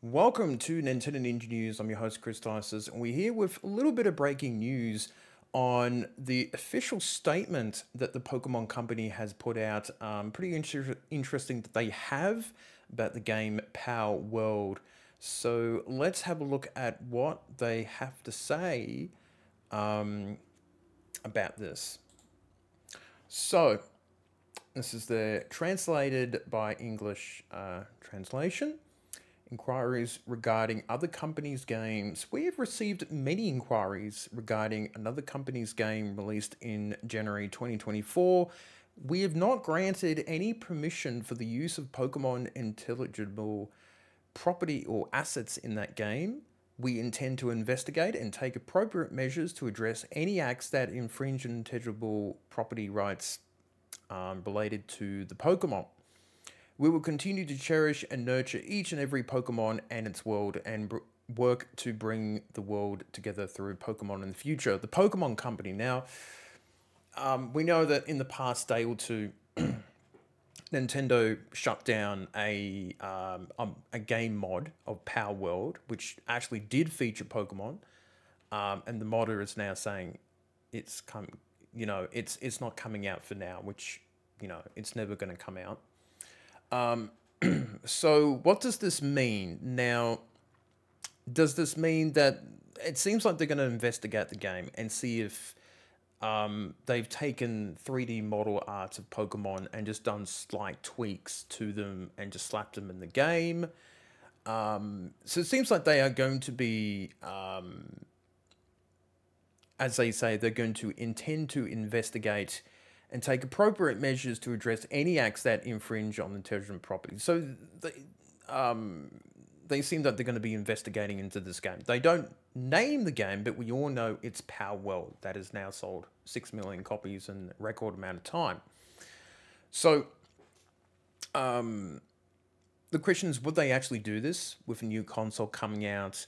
Welcome to Nintendo Ninja News. I'm your host, Chris Dices, and we're here with a little bit of breaking news on the official statement that the Pokemon Company has put out. Pretty interesting that they have about the game Palworld. So let's have a look at what they have to say about this. So this is the translated by English translation. Inquiries regarding other companies' games. We have received many inquiries regarding another company's game released in January 2024. We have not granted any permission for the use of Pokemon intelligible property or assets in that game. We intend to investigate and take appropriate measures to address any acts that infringe intelligible property rights related to the Pokemon. We will continue to cherish and nurture each and every Pokemon and its world and work to bring the world together through Pokemon in the future. The Pokemon Company. Now, we know that in the past day or two, Nintendo shut down a game mod of Palworld, which actually did feature Pokemon, and the modder is now saying it's it's not coming out for now, which it's never going to come out. So what does this mean? Now, does this mean that it seems like they're going to investigate the game and see if they've taken 3D model art of Pokemon and just done slight tweaks to them and just slapped them in the game? So it seems like they are going to be, as they say, they're going to intend to investigate and take appropriate measures to address any acts that infringe on intelligent property. So they seem that they're going to be investigating into this game. They don't name the game, but we all know it's Palworld. That has now sold 6 million copies in a record amount of time. So the question is, would they actually do this with a new console coming out?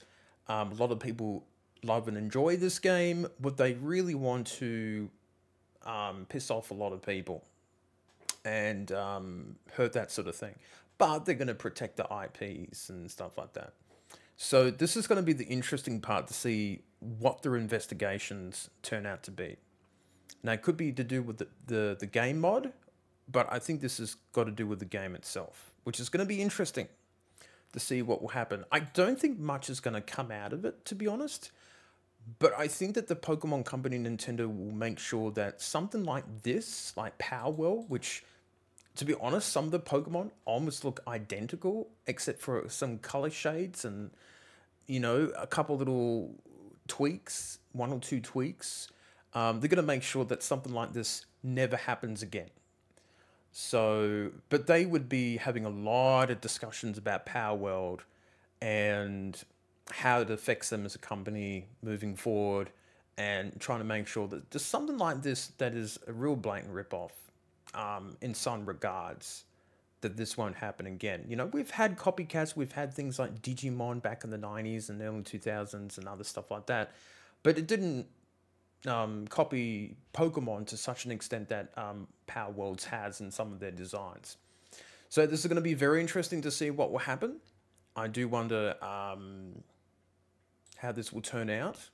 A lot of people love and enjoy this game. Would they really want to piss off a lot of people and hurt that sort of thing? But they're going to protect the IPs and stuff like that. So this is going to be the interesting part to see what their investigations turn out to be. Now, it could be to do with the game mod, but I think this has got to do with the game itself, which is going to be interesting to see what will happen. I don't think much is going to come out of it, to be honest. But I think that the Pokemon Company, Nintendo, will make sure that something like this, like Palworld, which, to be honest, some of the Pokemon almost look identical, except for some color shades and, a couple little tweaks, 1 or 2 tweaks. They're going to make sure that something like this never happens again. So, but they would be having a lot of discussions about Palworld and how it affects them as a company moving forward, and trying to make sure that there's something like this that is a real blatant ripoff in some regards, that this won't happen again. We've had copycats, we've had things like Digimon back in the 90s and early 2000s and other stuff like that, but it didn't copy Pokemon to such an extent that Palworlds has in some of their designs. So this is going to be very interesting to see what will happen. I do wonder how this will turn out.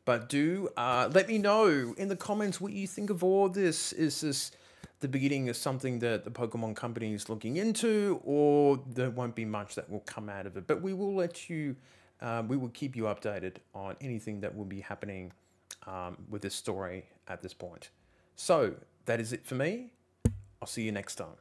But do let me know in the comments what you think of all this. Is this the beginning of something that the Pokemon Company is looking into, or there won't be much that will come out of it? But we will let you, we will keep you updated on anything that will be happening with this story at this point. So that is it for me. I'll see you next time.